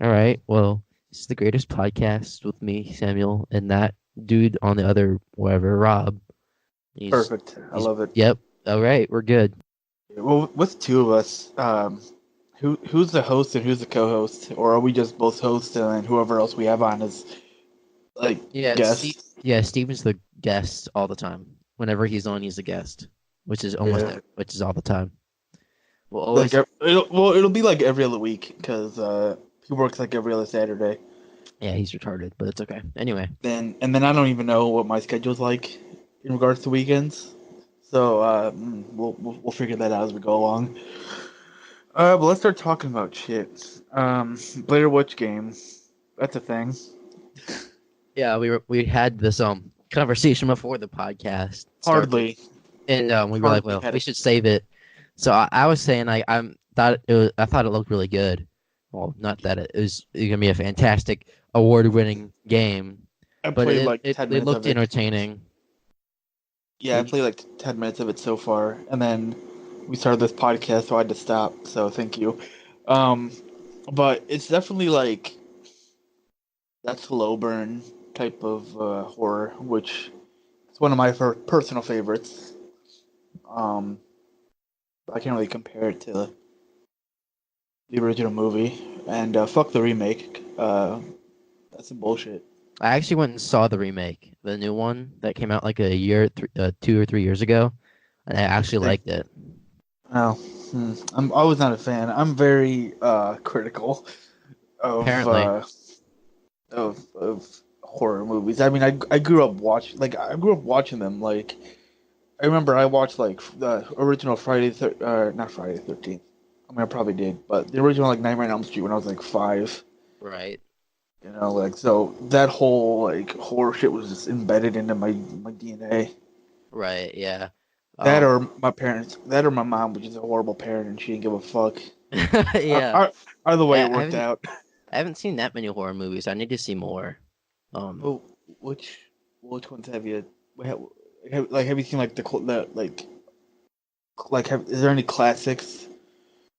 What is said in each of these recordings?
All right. Well, this is the greatest podcast with me, Samuel, and that dude on the other whatever, Rob. He's Perfect. I he's love it. yep. All right, we're good. Well, with two of us, who's the host and who's the co-host, or are we just both hosts and then whoever else we have on is like Yeah, Steve. guest? Yeah, Steven's the guest all the time. Whenever he's on, he's a guest, Yeah, which is all the time. We'll like always it'll be like every other week because he works like every other Saturday. yeah, he's retarded, but it's okay. Anyway, Then I don't even know what my schedule's like in regards to weekends. So we'll figure that out as we go along. But let's start talking about shit. Blair Witch game. That's a thing. yeah, we had this conversation before the podcast started, Hardly, and we were like, hardly well, had we it. should save it. So I was saying I thought it looked really good. Well, not that it was gonna be a fantastic award-winning game, I but played like 10 it minutes looked of it. entertaining. Yeah, I What do played like 10 minutes of it so far, and then we started this podcast, so I had to stop. So thank you. Um, but it's definitely like that slow burn type of horror, which is one of my personal favorites. Um, I can't really compare it to the original movie, and fuck the remake. That's some bullshit. I actually went and saw the remake, the new one that came out like a 2 or 3 years ago, and I actually Interesting. liked it. Oh, I was not a fan. I'm very critical of Apparently, uh, of horror movies. I mean, I grew up watching them. Like I remember I watched like the original not Friday the 13th. I mean, I probably did, but the original like Nightmare on Elm Street when I was like 5. right? You know, like so that whole like horror shit was just embedded into my DNA. Right, yeah. That Um, or my parents, that or my mom, which is a horrible parent and she didn't give a fuck. yeah. Either way, I it worked out. I haven't seen that many horror movies. I need to see more. Um, Oh, which which ones have you have you seen like the is there any classics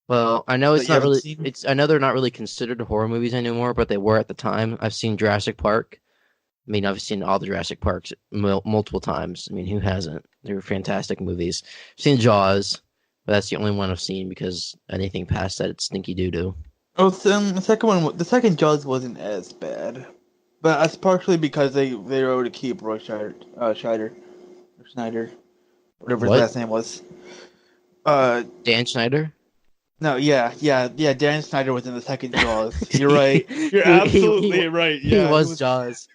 well, I know that it's you not haven't really seen? it's I know they're not really considered horror movies anymore, but they were at the time. I've seen Jurassic Park. I mean, I've seen all the Jurassic Parks multiple times. I mean, who hasn't? They were fantastic movies. I've seen Jaws, but that's the only one I've seen because anything past that, it's stinky doo doo. Oh, the second one, the second Jaws wasn't as bad, but that's partially because they were able to keep Roy Schneider, whatever his What? last name was. Uh, Dan Schneider? no, yeah. Dan Snyder was in the second Jaws. You're he, right. You're absolutely right. he Yeah, he was was. Jaws.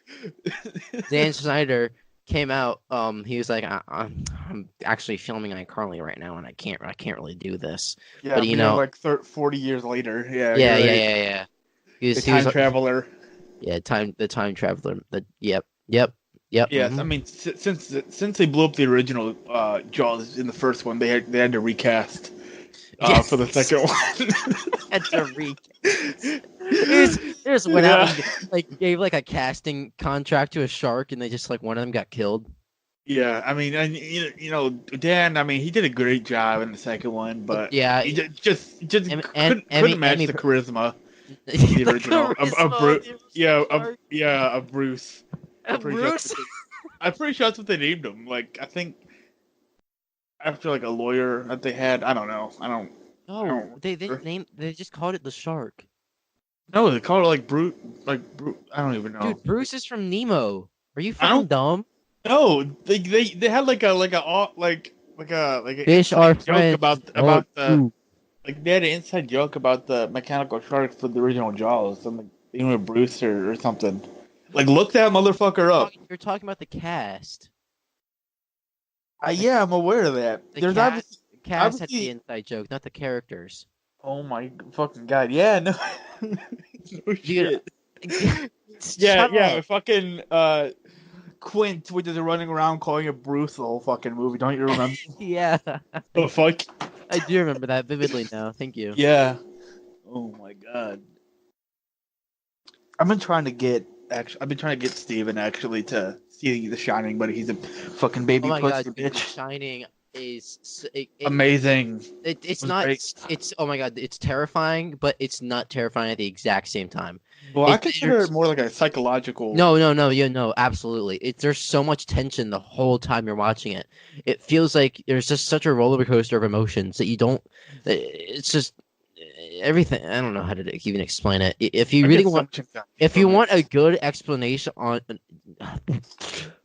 Dan Schneider came out. He was like, I'm actually filming iCarly right now, and I can't really do this. Yeah, But you we have know, like 40 years later. Yeah, yeah, you're yeah, right. yeah, yeah. The He was time traveler. yeah, the time traveler. Yep, yep, yep. Yes, I mean since they blew up the original Jaws in the first one, they had to recast for the Yes, second one. had to recast. They just went out Yeah, and like gave like a casting contract to a shark, and they just like one of them got killed. yeah. I mean, and Dan. I mean, he did a great job in the second one, but Yeah, he just and couldn't match the charisma of the the original of charisma of Bruce. the original shark. Yeah, of Bruce. Bruce. I'm pretty sure that's what they named him. Like I think after like a lawyer that they had. I don't know. I No, don't they didn't remember. name. They just called it the shark. No, they call it like brute, I don't even know. Dude, Bruce is from Nemo. Are you I fucking don't dumb? know. They had like an Fish are inside joke friends. Oh, the ooh. like they had an inside joke about the mechanical shark for the original Jaws. Some like you know Bruce or something. Like look that motherfucker up. You're talking about the cast. The Yeah, I'm aware of that. the There's cast had the obviously. inside joke, not the characters. Oh my fucking god! Yeah, no, no Dude, shit. Yeah, shut yeah. up. Fucking Quint, which is running around calling it Bruce the whole fucking movie. Don't you remember? Yeah, The fuck? I do remember that vividly now. Thank you. Yeah. Oh my god. I've been trying to get Steven actually to see The Shining, but he's a fucking Oh baby my god, pussy dude, The bitch. Shining. Amazing. it's It was not great. it's oh my god, it's terrifying, but it's not terrifying at the exact same time. Well, I It consider it there's more like a psychological. no, you know, absolutely. There's so much tension the whole time you're watching it. It feels like there's just such a roller coaster of emotions that you don't. It's just everything. I don't know how to even explain it. If you I really get so want, much anxiety if you from it. want a good explanation on,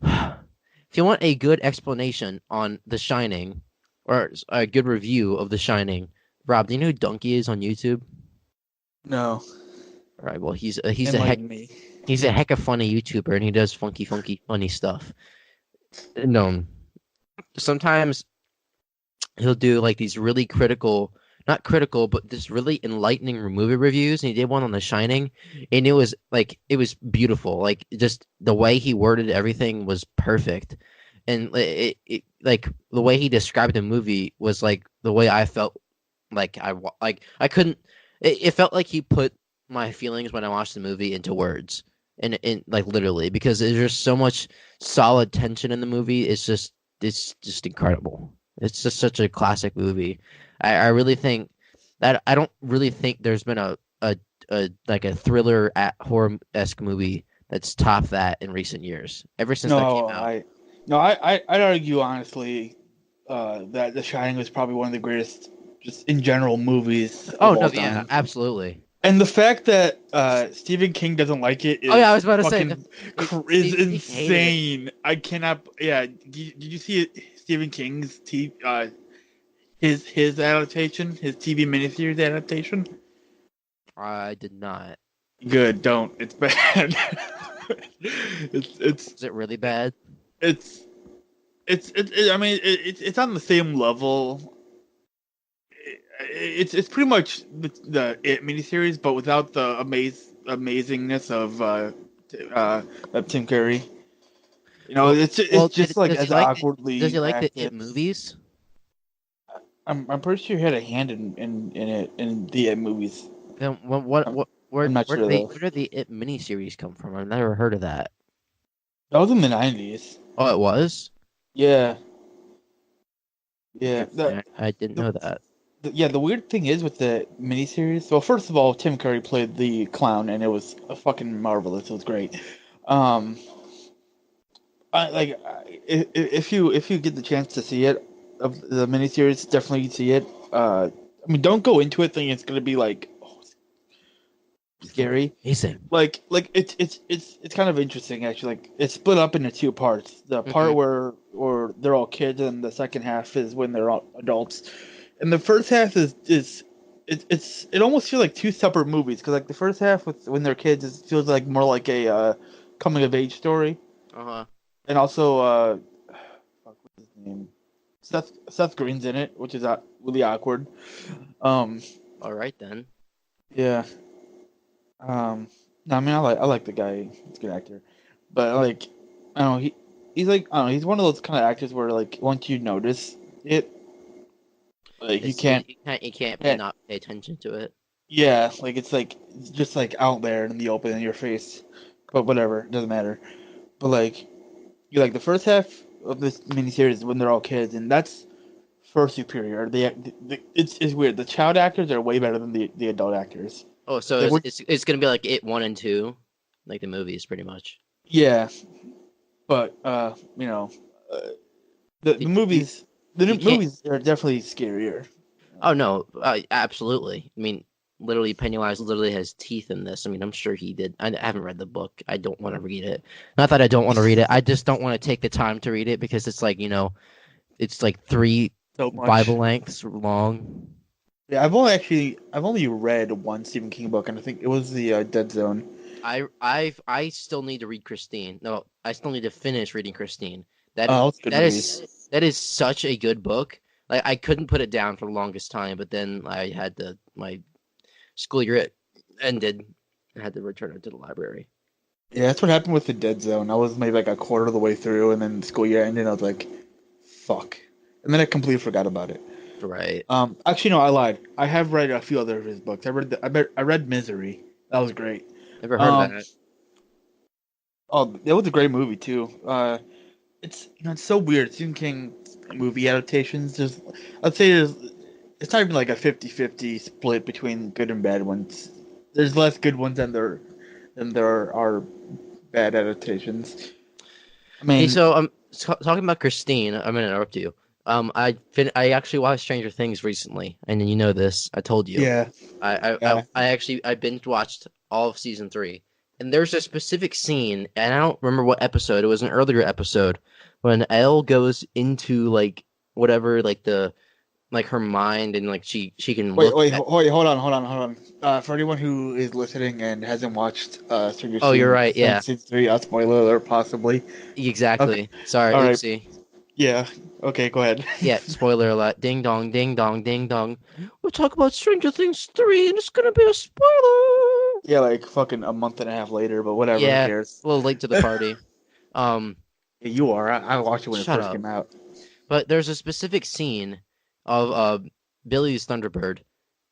if you want a good explanation on The Shining, or a good review of The Shining, Rob, do you know who Donkey is on YouTube? No, All right, well, he's a heck enlighten me. he's a heck of funny YouTuber, and he does funky, funny stuff. No, sometimes he'll do like these really critical, not critical, but just really enlightening movie reviews. And he did one on The Shining, and it was beautiful. Like just the way he worded everything was perfect, and like the way he described the movie was like the way I felt. Like I couldn't. It felt like he put my feelings when I watched the movie into words. And like literally, because there's just so much solid tension in the movie. It's just incredible. It's just such a classic movie. I really think that I don't really think there's been a like a thriller at horror-esque movie that's topped that in recent years. Ever since that No, came out. I'd argue honestly that The Shining was probably one of the greatest, just in general, movies Oh of no, all yeah, time. absolutely. And the fact that Stephen King doesn't like it Oh yeah, I is was about to say fucking is Stephen King hated it. insane. I cannot. Yeah, did you see it, Stephen King's his adaptation, his TV miniseries adaptation? I did not. Good, don't. It's bad. it's Is it really bad? it's I mean, it's on the same level. It's pretty much the It miniseries, but without the amazingness of Tim Curry. You know, Well, it's just like does he as like does he awkwardly like the acted. It movies? I'm pretty sure he had a hand in it in the It movies. Then I'm, I'm not sure though. where did the It miniseries come from? I've never heard of that. That was in the '90s. Oh, it was? Yeah, yeah. Interesting. I didn't The, know that. yeah, the weird thing is with the miniseries. Well, first of all, Tim Curry played the clown, and it was fucking marvelous. It was great. Um, if you get the chance to see it of the miniseries, definitely see it. I mean, don't go into it thinking it's gonna be like scary. Amazing. Like it's kind of interesting actually. Like it's split up into two parts. The part Hmm. where they're all kids, and the second half is when they're all adults. And the first half it almost feels like two separate movies because like the first half with when they're kids feels like more like a coming of age story, Uh-huh. and also fuck, what's his name? Seth Green's in it, which is really awkward. Um, All right then. yeah. No, I mean I like the guy. He's a good actor, but like I don't know he's like I don't know he's one of those kind of actors where like once you notice it, like you can't. You can't Yeah, not pay attention to it. yeah, like it's just like out there in the open in your face. But whatever, it doesn't matter. But like you like the first half of this miniseries is when they're all kids, and that's far superior. It's weird. The child actors are way better than the adult actors. Oh, so Like, it's gonna be like It 1 and 2, like the movies, pretty much. yeah, but you know, uh, the You, you, movies the new you can't. movies are definitely scarier. Oh no, absolutely. I mean, literally, Pennywise literally has teeth in this. I mean, I'm sure he did. I haven't read the book. I don't want to read it. Not that I don't want to read it. I just don't want to take the time to read it because it's like it's like three So much. Bible lengths long. Yeah, I've only read one Stephen King book, and I think it was the Dead Zone. I still need to read Christine. No, I still need to finish reading Christine. Oh, it's a good movie. That is such a good book. Like I couldn't put it down for the longest time, but then I had my school year ended. I had to return it to the library. Yeah, that's what happened with the Dead Zone. I was maybe like a quarter of the way through, and then school year ended. And I was like, "Fuck," and then I completely forgot about it. Right. Actually, no, I lied. I have read a few other of his books. I read Misery. That was great. Never heard of Um, that. oh, that was a great movie too. it's so weird. Stephen King movie adaptations. I'd say it's not even like a 50-50 split between good and bad ones. There's less good ones than there are bad adaptations. I Hey, mean, so talking about Christine. I'm gonna interrupt you. I actually watched Stranger Things recently, and you know this. I told you. yeah, I yeah. actually I binge watched all of season 3, and there's a specific scene, and I don't remember what episode. It was an earlier episode when Elle goes into like whatever like the like her mind, and like she can Wait, look wait, at. hold on. For anyone who is listening and hasn't watched Stranger Oh, you're Things right. Yeah, season 3, spoiler alert, possibly. Okay, exactly. Sorry, all right, oopsie. yeah, okay, go ahead. Yeah, spoiler alert. Ding dong, ding dong, ding dong. We'll talk about Stranger Things 3, and it's gonna be a spoiler. Yeah, like fucking a month and a half later, but whatever, who Yeah, cares? a little late to the party. Um, Yeah, you are. I watched it when it Shut first up. came out. But there's a specific scene of Billy's Thunderbird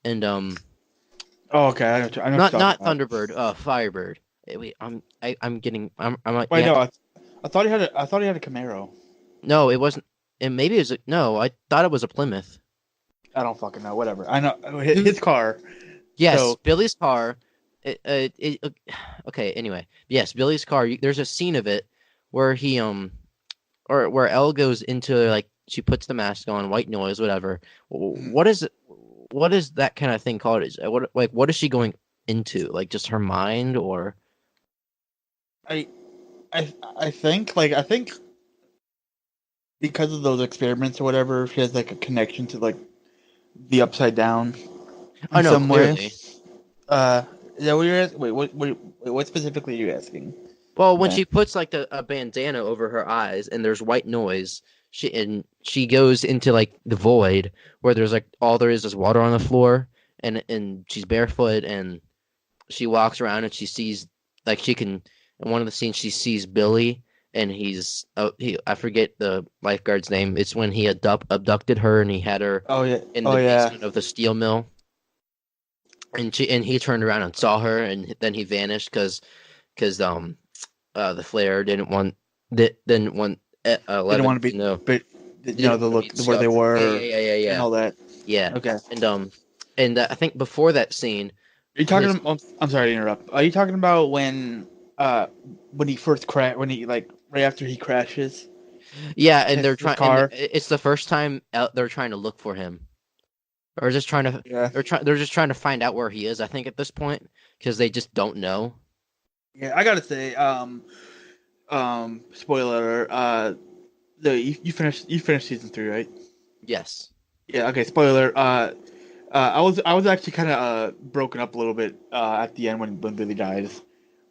and Oh, okay, I know what you're talking not about. Thunderbird, Firebird. Wait, I'm getting I'm like Wait, yeah. no, I thought he had a Camaro. No, it wasn't. And maybe it was no. I thought it was a Plymouth. I don't fucking know. Whatever. I know his car. Yes, So Billy's car. Okay. Anyway, yes, Billy's car. There's a scene of it where he or where Elle goes into like she puts the mask on, white noise, whatever. mm, What is it? What is that kind of thing called? Is what is she going into? Like just her mind or? I I think because of those experiments or whatever, she has like a connection to like the upside down Oh in no, some way. clearly. Is that what you're asking? What specifically are you asking? Well, when That she puts like a bandana over her eyes and there's white noise, she goes into like the void where there's like all there is water on the floor, and she's barefoot and she walks around and she sees like she can in one of the scenes she sees Billy and he's he I forget the lifeguard's name. It's when he abducted her and he had her oh yeah, in oh the yeah. basement of the steel mill, and he turned around and saw her, and then he vanished because the Flare didn't want They don't Eleven want to to be, know, but didn't the want to be look where they discovered. Yeah, were yeah, yeah, yeah, and yeah, all that. yeah. Okay. And I think before that scene, Are you talking? his I'm sorry to interrupt. Are you talking about uh when he first when he like right after he crashes yeah, and they're his trying, and car? it's the first time they're trying to look for him, or just trying to Yeah. they're just trying to find out where he is. I think at this point because they just don't know. Yeah, I gotta say, spoiler alert, you finished season 3, right? Yes. Yeah, okay, spoiler. I was actually kind of broken up a little bit at the end when Billy dies.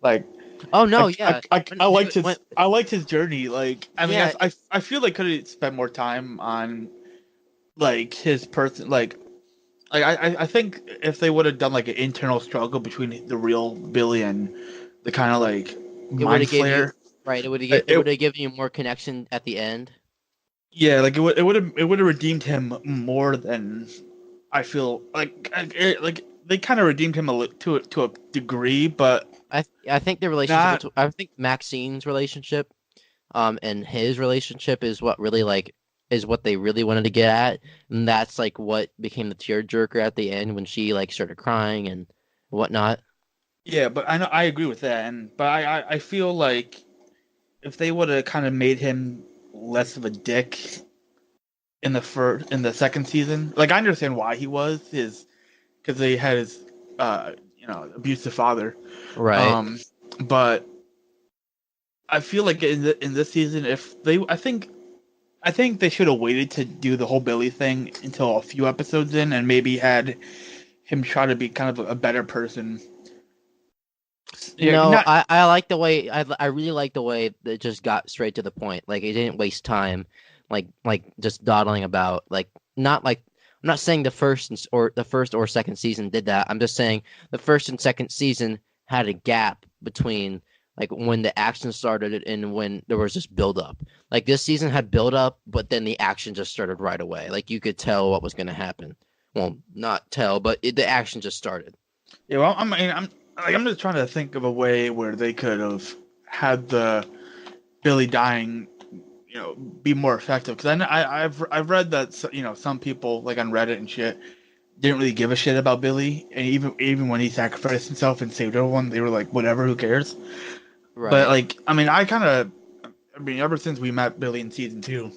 Like, Oh no, yeah. I liked When, his journey. Like, I mean, yeah, I feel like could have spent more time on like his person. I think if they would have done like an internal struggle between the real Billy and the kind of like it would mind have gave you flare, right. It it would have given you more connection at the end. yeah, like it would have redeemed him more than I feel like they kind of redeemed him to a degree, but I think the relationship not. between I think Maxine's relationship and his relationship is what really like is what they really wanted to get at, and that's like what became the tearjerker at the end when she like started crying and whatnot. Yeah, but I know I agree with that, and but I feel like if they would have kind of made him less of a dick in the second season, like I understand why he was his because they had his abusive father, Right. um, but I feel like in this season if they I think they should have waited to do the whole Billy thing until a few episodes in, and maybe had him try to be kind of a better person. Yeah, No, not I like the way I really like the way that just got straight to the point. Like it didn't waste time, like just dawdling about. Like I'm not saying the first or second season did that. I'm just saying the first and second season had a gap between like when the action started and when there was just build up. Like this season had build up, but then the action just started right away. Like you could tell what was going to happen. Well, not tell, but the action just started. yeah. Well, I'm just trying to think of a way where they could have had the Billy dying, be more effective. Because I've read that some people like on Reddit and shit didn't really give a shit about Billy, and even when he sacrificed himself and saved everyone, they were like, whatever, who cares? But Right. like, I mean, I mean, ever since we met Billy in season 2,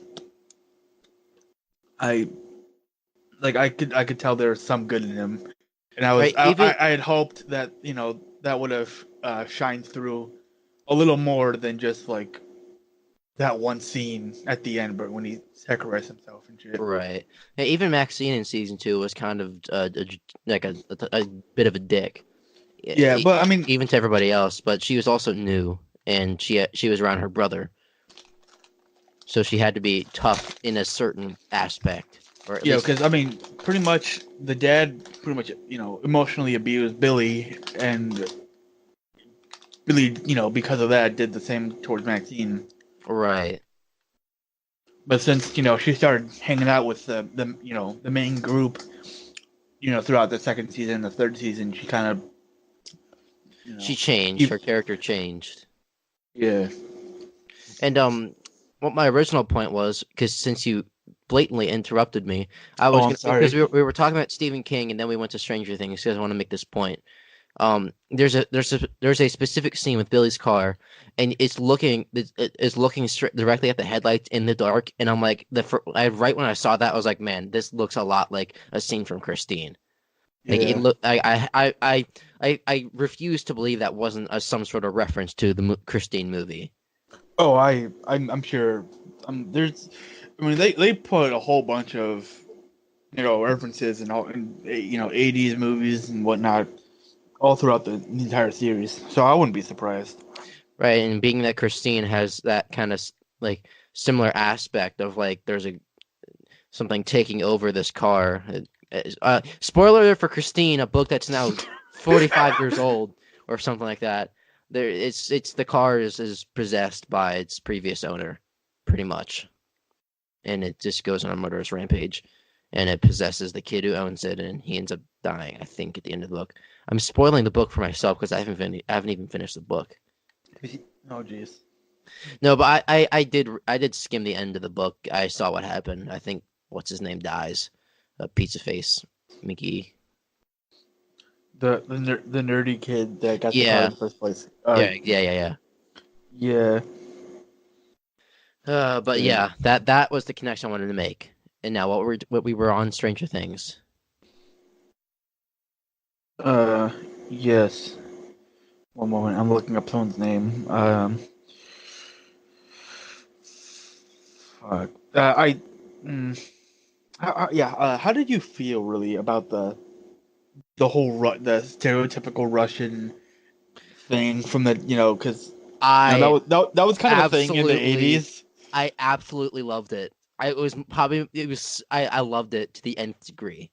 I I could tell there was some good in him, and Right. Even I had hoped that that would have shined through a little more than just like that one scene at the end, but when he sacrificed himself and shit. right. And even Maxine in season 2 was kind of like a bit of a dick, Yeah, but I mean, even to everybody else. But she was also new, and she was around her brother, so she had to be tough in a certain aspect, or at least because I mean, pretty much the dad pretty much emotionally abused Billy, and Billy because of that did the same towards Maxine. right. But since she started hanging out with the main group, throughout the second season, the third season, she kind of you She know, changed. Her character changed. yeah. And what my original point was, because since you blatantly interrupted me, I Oh, was I'm gonna because sorry. we were talking about Stephen King, and then we went to Stranger Things because I want to make this point. There's a specific scene with Billy's car, and it's looking directly at the headlights in the dark, and I'm like right when I saw that I was like, man, this looks a lot like a scene from Christine. Like it Yeah. look I refuse to believe that wasn't some sort of reference to the Christine movie. Oh, I'm sure. There's, I mean, they put a whole bunch of references and all, and 80s movies and whatnot all throughout the entire series. So I wouldn't be surprised. Right, and being that Christine has that kind of like similar aspect of like there's a something taking over this car. Spoiler alert for Christine, a book that's now 45 years old or something like that. It's the car is possessed by its previous owner, pretty much, and it just goes on a murderous rampage, and it possesses the kid who owns it, and he ends up dying. I think at the end of the book. I'm spoiling the book for myself because I haven't even finished the book. Oh, jeez. No, but I did skim the end of the book. I saw what happened. I think what's his name dies. Pizza Face, Mickey. The nerdy kid that got the car in Yeah, the first place. yeah. Yeah. But Yeah. yeah, that was the connection I wanted to make. And now what we were on Stranger Things. Uh, yes. One moment, I'm looking up someone's name. Fuck. Mm, yeah. How did you feel really about the stereotypical Russian thing from the because I that was kind of a thing in the absolutely, 80s. I absolutely loved it. I loved it to the nth degree.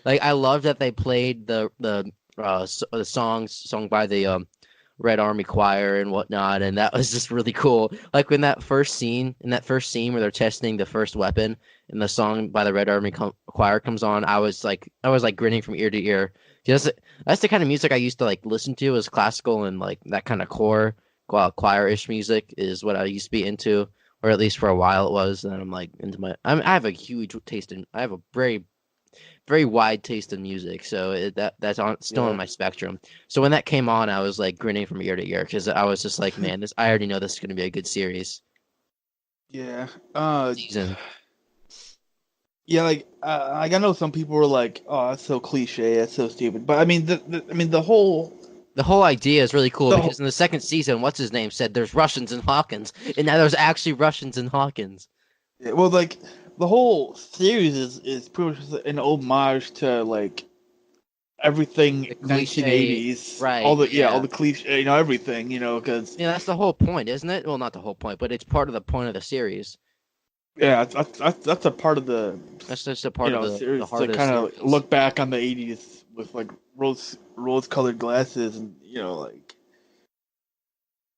Like I love that they played the songs sung by the Red Army Choir and whatnot, and that was just really cool. Like when that first scene where they're testing the first weapon, and the song by the Red Army Choir comes on, I was like grinning from ear to ear. Just that's the kind of music I used to like listen to as classical and like that kind of choir-ish music is what I used to be into, or at least for a while it was. And then I'm like into I have a huge taste in I have a very wide taste in music, so that's still on Yeah. my spectrum. So when that came on, I was like grinning from ear to ear because I was just like, man, this I already know this is going to be a good Yeah. season. Yeah. Like I know some people were like, "Oh, that's so cliche. That's so stupid." But I mean, the whole The whole idea is really cool the because whole, in the second season, what's his name said there's Russians in Hawkins, and now there's actually Russians in Hawkins. well, like the whole series is pretty much an homage to like everything The cliche, 1980s. right? All Yeah, the cliche, everything, because yeah, that's the whole point, isn't it? Well, not the whole point, but it's part of the point of the series. yeah, that's a part of the That's just a part of the series heart to of the kind of series. look back on the 80s with like rose colored glasses and like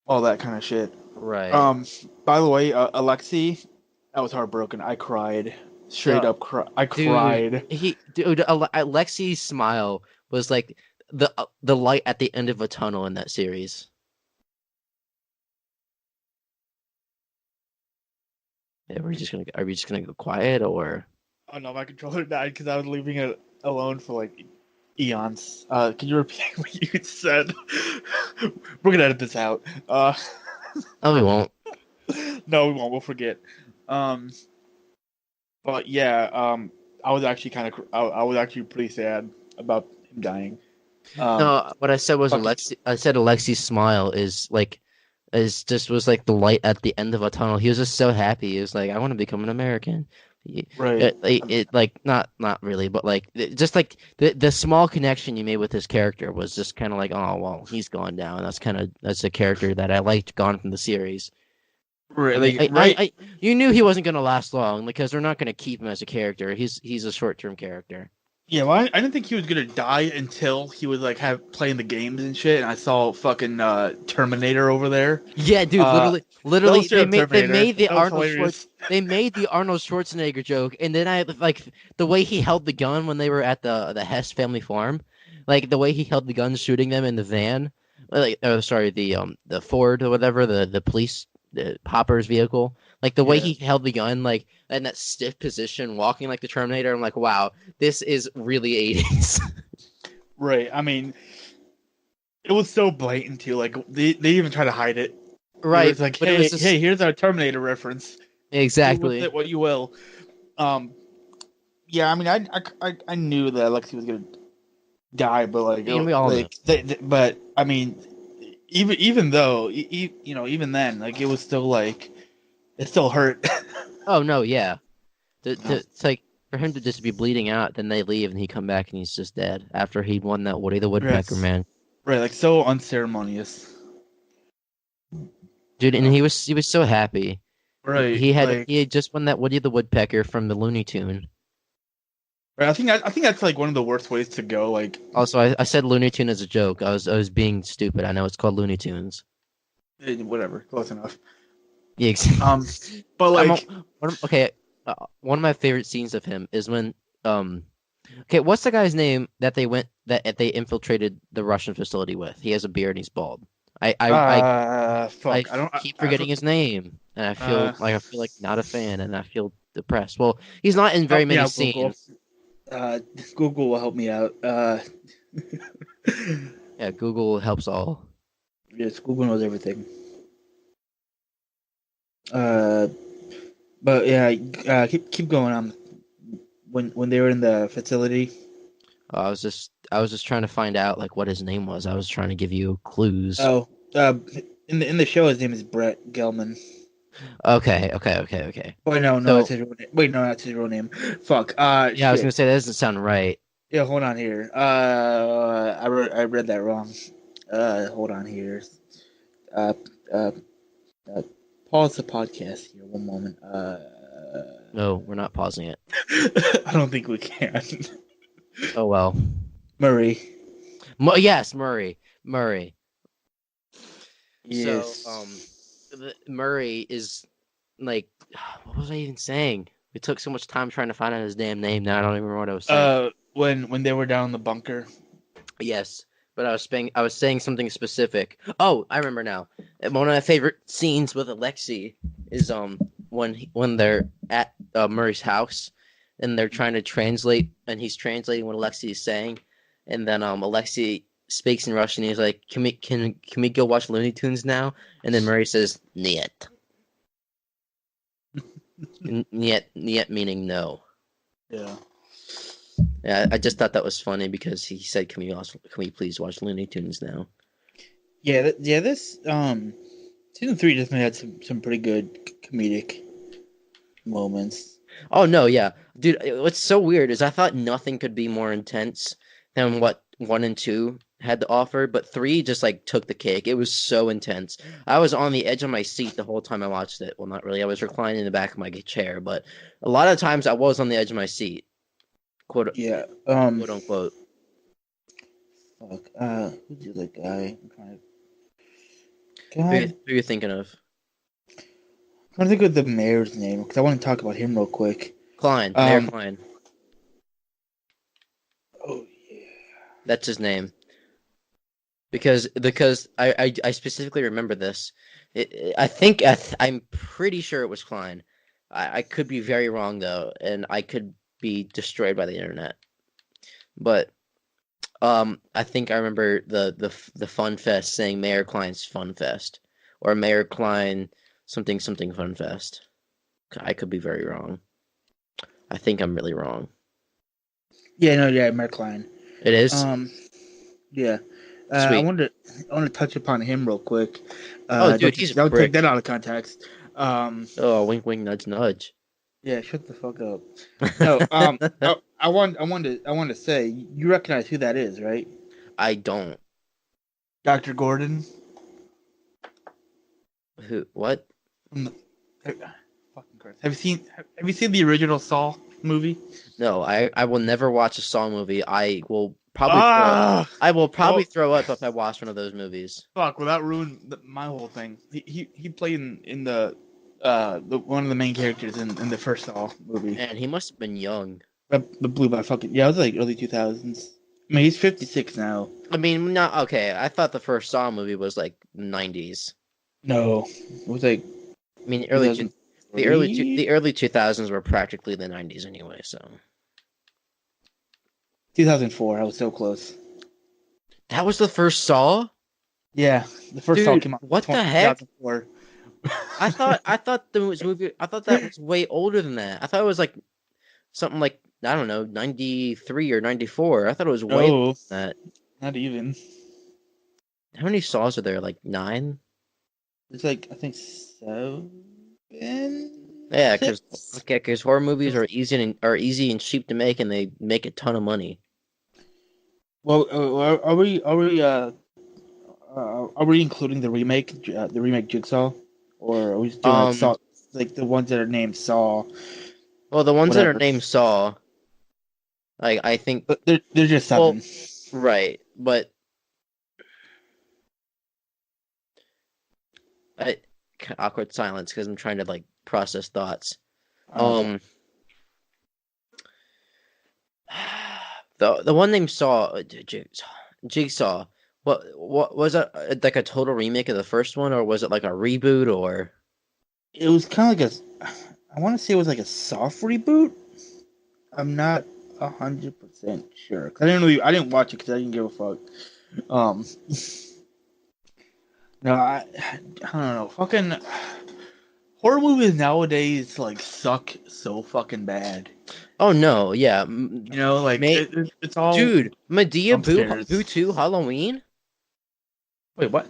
all that kind of shit. Right. Um, by the way, Alexi, I was heartbroken. I cried. Straight Uh, up I Dude, cried. Alexi's smile was like the light at the end of a tunnel in that series. Are we just gonna go quiet or? Oh no, my controller died because I was leaving it alone for like eons. Can you repeat what you said? We're gonna edit this out. Oh, we won't. No, we won't. We'll forget. Um, but yeah, I was actually I was actually pretty sad about him dying. Um, No, what I said was fucking Alexi. I said Alexi's smile was like the light at the end of a tunnel. He was just so happy. He was like, I want to become an American. right. Like not really, but like just like the small connection you made with his character was just kind of like, oh well, he's gone now, and that's a character that I liked gone from the series. Right, I mean, like, right. you knew he wasn't gonna last long because they're not gonna keep him as a character. He's a short-term character. Yeah, well, I didn't think he was gonna die until he was like playing the games and shit, and I saw fucking Terminator over there. Yeah, dude, That was literally, straight up they Terminator. made the That was Arnold hilarious. They made the Arnold Schwarzenegger joke, and then I like the way he held the gun when they were at the Hess family farm, like the way he held the gun shooting them in the van, like sorry, the Ford or whatever, the police the Hopper's vehicle, like the way Yeah, he held the gun, like in that stiff position, walking like the Terminator. I'm like, wow, this is really 80s. right. I mean, it was so blatant too. Like they even try to hide it. It Right, was like, but it was hey, just here's our Terminator reference. Do with exactly. it what you will. Um, yeah, I mean, I knew that Alexi was gonna die, but like, And we all knew. but I mean, even though, even then, like, it was still like, it still hurt. Oh no, yeah. No. It's like for him to just be bleeding out, then they leave and he come back and he's just dead after he won that Woody the Woodpecker, Yes. man. Right, like so unceremonious. Dude, You and know? he was so happy. Right, He like, had just won that Woody the Woodpecker from the Looney Tune. right. I think that's like one of the worst ways to go. Like, Also, I said Looney Tune as a joke. I was being stupid. I know it's called Looney Tunes. whatever, close enough. Yeah, Um, but I'm like, okay. One of my favorite scenes of him is when okay, what's the guy's name that they infiltrated the Russian facility with? He has a beard and he's bald. I fuck, I don't. keep forgetting his name, and Uh, I feel like not a fan, and I feel depressed. Well, he's not in very help me many out, Google. scenes. Uh, Google will help me out. Yeah, Google helps all. Yes, Google knows everything. Uh, but yeah, keep going on. When they were in the facility. I was just trying to find out like what his name was. I was trying to give you clues. Oh, in the show, his name is Brett Gelman. Okay. Wait, no, So that's his real name. Wait, no, that's his real name. Fuck. yeah, I was gonna Shit. say that doesn't sound right. Yeah, hold on here. I read that wrong. Hold on here. Uh, uh, uh pause the podcast here. One moment. No, we're not pausing it. I don't think we can. Oh well. Murray. Yes, Murray. Yes. Murray is like, what was I even saying? We took so much time trying to find out his damn name. Now I don't even remember what I was saying. When they were down in the bunker. Yes, but I was saying something specific. Oh, I remember now. One of my favorite scenes with Alexi is when they're at Murray's house and they're trying to translate, and he's translating what Alexi is saying, and then Alexi speaks in Russian. He's like, can we go watch Looney Tunes now?" And then Murray says, "Niet." Niet meaning no. Yeah. Yeah, I just thought that was funny because he said, can we please watch Looney Tunes now?" Yeah. This season 3 definitely had some pretty good comedic moments. Oh no, yeah, dude. What's so weird is I thought nothing could be more intense than what 1 and 2 had to offer, but 3 just like took the cake. It was so intense. I was on the edge of my seat the whole time I watched it. Well, not really. I was reclining in the back of my chair, but a lot of times I was on the edge of my seat, Yeah. quote unquote. Fuck. Who's the other guy? I'm trying to. Who are you thinking of? I'm trying to think of the mayor's name because I want to talk about him real quick. Klein, Mayor Klein. Oh yeah. That's his name. Because I specifically remember this. I'm pretty sure it was Klein. I could be very wrong though, and I could be destroyed by the internet. But I think I remember the Fun Fest saying Mayor Klein's Fun Fest or Mayor Klein something something Fun Fest. I could be very wrong. I think I'm really wrong. Yeah, no, yeah, Mark Klein. It is Yeah. I sweet. want to touch upon him real quick. Oh, dude, he's a Don't take brick. that out of context. Oh, wink, wink, nudge, nudge. Yeah, shut the fuck up. No, I want to say you recognize who that is, right? I don't. Dr. Gordon. Who? What? From the, fucking Christ. Have you seen the original Saw movie? No, I will never watch a Saw movie. I will probably Ah, I will probably throw up if I watch one of those movies. fuck! Well, that ruined my whole thing. He played in the one of the main characters in the first Saw movie. And he must have been young. The blue by fucking yeah, it was like early 2000s. I mean, he's 56 now. I mean, not okay. I thought the first Saw movie was like 90s. No, it was like I mean, the early 2000s were practically the 90s anyway. So 2004. I was so close. that was the first Saw. Yeah, the first Saw Dude, came out. what the heck? 2004. I thought the movie. I thought that was way older than that. I thought it was like something like I don't know, 93 or 94. I thought it was way No, older than that. not even. How many Saws are there? Like 9? It's like I think 7. Yeah, because horror movies are easy and cheap to make, and they make a ton of money. Well, are we including the remake Jigsaw, or are we just doing like Saw, like the ones that are named Saw? Well, the ones that are Whatever. named Saw, like I think, But they're just 7. right, but awkward silence because I'm trying to like process thoughts. Okay. The one named Saw, Jigsaw. What was it? Like a total remake of the first one, or was it like a reboot? Or It was kind of like I want to say it was like a soft reboot. I'm not 100% sure. 'Cause I didn't watch it because I didn't give a fuck. Um, no, I don't know. Fucking horror movies nowadays like suck so fucking bad. oh no, yeah, You know, like it's all dude, Medea scares. Boo 2 Halloween. Wait, what?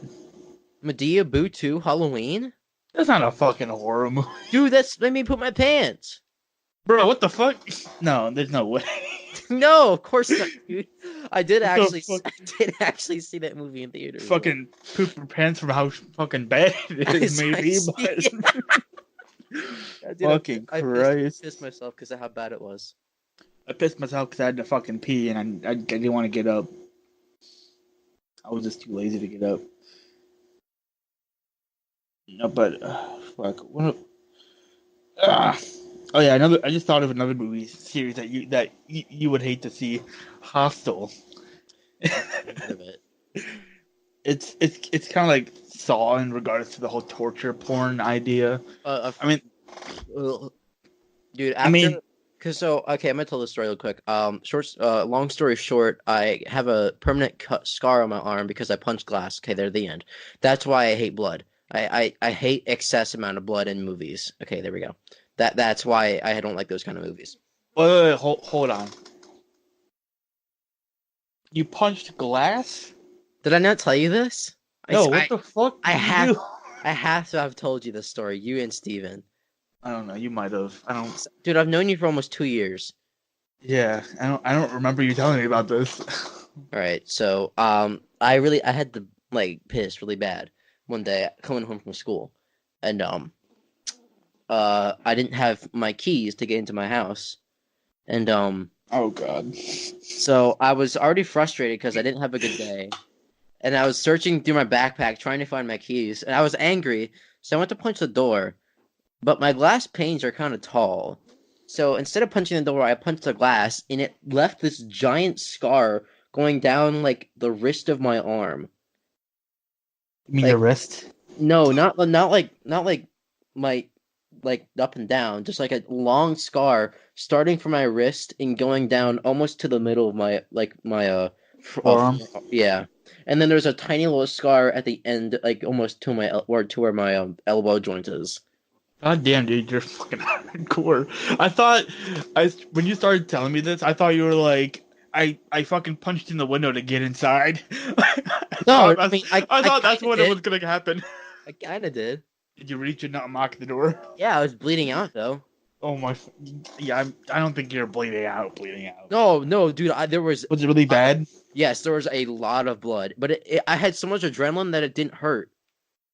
Medea Boo 2 Halloween. That's not a fucking horror movie, Dude, that's made me poop my pants. bro. What the fuck? No, there's no way. No, of course not, dude. I did What the actually, fuck? I did actually see that movie in theaters. Fucking poop your pants from how fucking bad it is, maybe. But I did, fucking Christ. pissed myself because of how bad it was. I pissed myself because I had to fucking pee and I didn't want to get up. I was just too lazy to get up. No, but fuck. Oh yeah, I just thought of another movie series that you would hate to see. Hostel. Heard of it. It's kind of like Saw in regards to the whole torture porn idea. I mean, dude, I mean, okay, I'm gonna tell the story real quick. Long story short, I have a permanent scar on my arm because I punched glass. Okay, there, the end. That's why I hate blood. I hate excess amount of blood in movies. Okay, there we go. That's why I don't like those kind of movies. wait, hold on. You punched glass? Did I not tell you this? No, what the fuck? I did you have do? I have to have told you this story. You and Steven. I don't know. You might have. I don't. Dude, I've known you for almost 2 years. Yeah, I don't remember you telling me about this. All right, so I had to like piss really bad one day coming home from school, and I didn't have my keys to get into my house, and Oh god. so I was already frustrated because I didn't have a good day, and I was searching through my backpack trying to find my keys, and I was angry, so I went to punch the door, but my glass panes are kind of tall. So instead of punching the door, I punched the glass, and it left this giant scar going down like the wrist of my arm. You mean Like- your wrist? No, not like my like up and down, just like a long scar starting from my wrist and going down almost to the middle of my Forearm. yeah. And then there's a tiny little scar at the end, like almost to my or to where my elbow joint is. God damn, dude, you're fucking hardcore. I thought, when you started telling me this, I thought you were like, I fucking punched in the window to get inside. No, I mean I thought that's kinda what it did. was gonna happen. I kind of did. Did you reach and not knock the door? Yeah, I was bleeding out though. Oh my, yeah, I don't think you're bleeding out. Bleeding out. No, dude. There was Was it really bad? yes, there was a lot of blood, but I had so much adrenaline that it didn't hurt.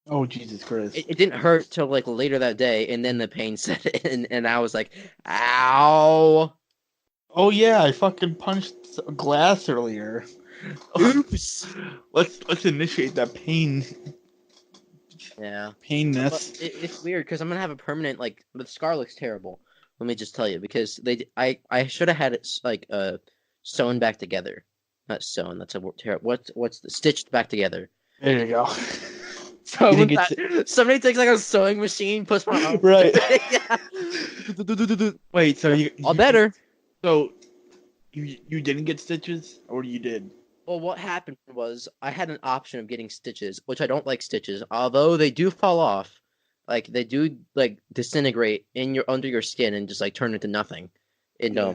Oh Jesus Christ! It didn't hurt till like later that day, and then the pain set in, and I was like, "Ow!" Oh yeah, I fucking punched glass earlier. Oops. Let's initiate that Yeah, painness. but it's weird because I'm gonna have a permanent like the scar looks terrible. Let me just tell you because I should have had it like sewn back together, not sewn. That's a word. What's the stitched back together? There you go. So You when didn't get somebody takes like a sewing machine, puts my arm Right. yeah. Wait, so All better. So you didn't get stitches, or you did? Well, what happened was I had an option of getting stitches, which I don't like stitches, although they do fall off. Like they do like disintegrate in your under your skin and just like turn into nothing. And Yeah.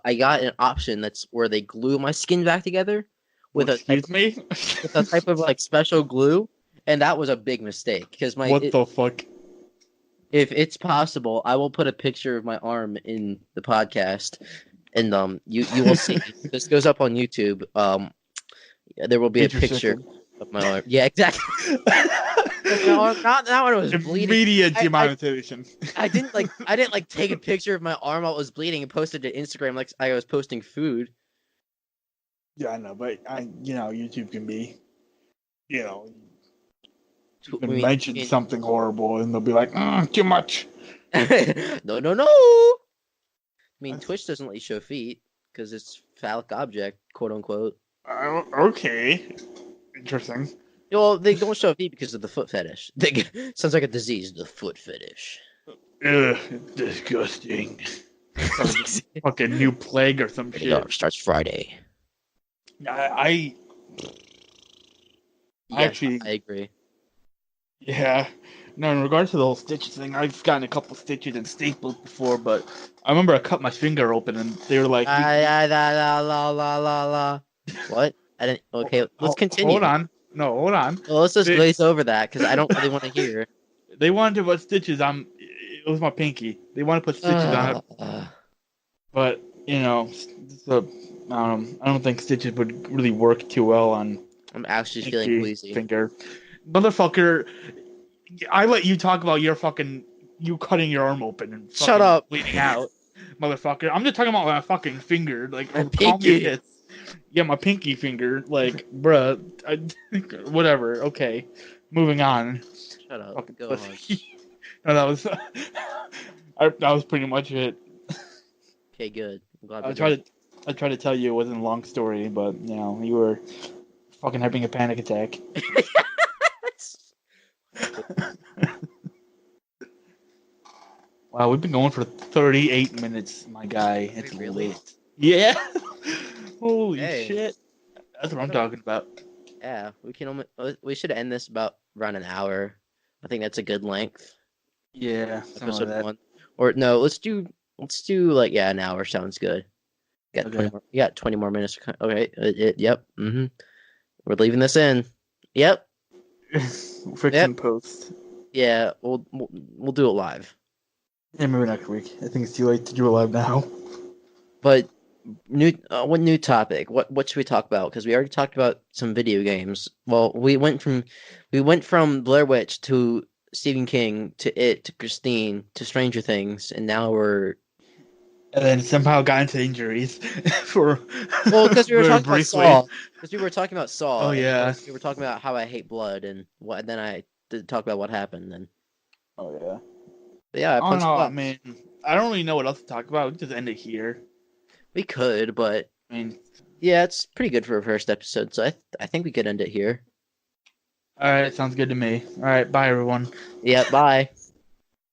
I got an option that's where they glue my skin back together with Excuse me. with a type of like special glue, and that was a big mistake because What the fuck? if it's possible, I will put a picture of my arm in the podcast, and you will see. This goes up on YouTube. There will be a picture of my arm. Yeah, exactly. No, not when it was bleeding. Immediate demonetization. I didn't like take a picture of my arm while it was bleeding and post it to Instagram like I was posting food. Yeah, I know, but YouTube can be, you I can mean, mention something horrible and they'll be like, too much. No. I mean, Twitch doesn't let you show feet because it's phallic object, quote unquote. Okay. Interesting. Well, they don't show feet because of the foot fetish. Sounds like a disease, the foot fetish. Ugh, disgusting. Fucking new plague or some shit. Starts Friday. I Yeah, actually, I agree. yeah. No, in regards to the whole stitches thing, I've gotten a couple stitches and staples before, but I remember I cut my finger open and they were like, La. What? I didn't. Okay, let's continue. Hold on. No, hold on. Well, let's just glaze over that because I don't really want to hear. They wanted to put stitches on. It was my pinky. They wanted to put stitches on it, but I don't think stitches would really work too well on. I'm actually feeling queasy. Finger, motherfucker. I let you talk about you cutting your arm open and shut up, bleeding out, motherfucker. I'm just talking about my fucking finger, like my pinky. Yeah, my pinky finger, like, bruh. Whatever. Okay, moving on. Shut up. Fucking Go on. No, that was that was pretty much it. Okay, good. I'm glad I tried to tell you it wasn't a long story, but you were fucking having a panic attack. Wow, we've been going for 38 minutes, my guy. It's really late. Yeah. Holy Hey. shit. That's what I'm talking about. Yeah, we should end this about around an hour. I think that's a good length. Yeah. Episode 1. Or no, let's do like an hour sounds good. You got 20 more minutes. Okay. Yep. Mm-hmm. We're leaving this in. Yep. Friction post. Yeah, we'll do it live. Yeah, maybe next week. I think it's too late to do it live now. But what new topic? What should we talk about? Because we already talked about some video games. Well, we went from Blair Witch to Stephen King to It to Christine to Stranger Things, and now we're. And then somehow got into injuries because we were talking about Saw. Because we were talking about Saw. Oh yeah. We were talking about how I hate blood and what. Then I did talk about what happened. Then. Oh yeah. But yeah, I don't know. I mean, I don't really know what else to talk about. We can just end it here. We could, but I mean, yeah, it's pretty good for a first episode. So I think we could end it here. All right, sounds good to me. All right, bye everyone. Yeah, bye.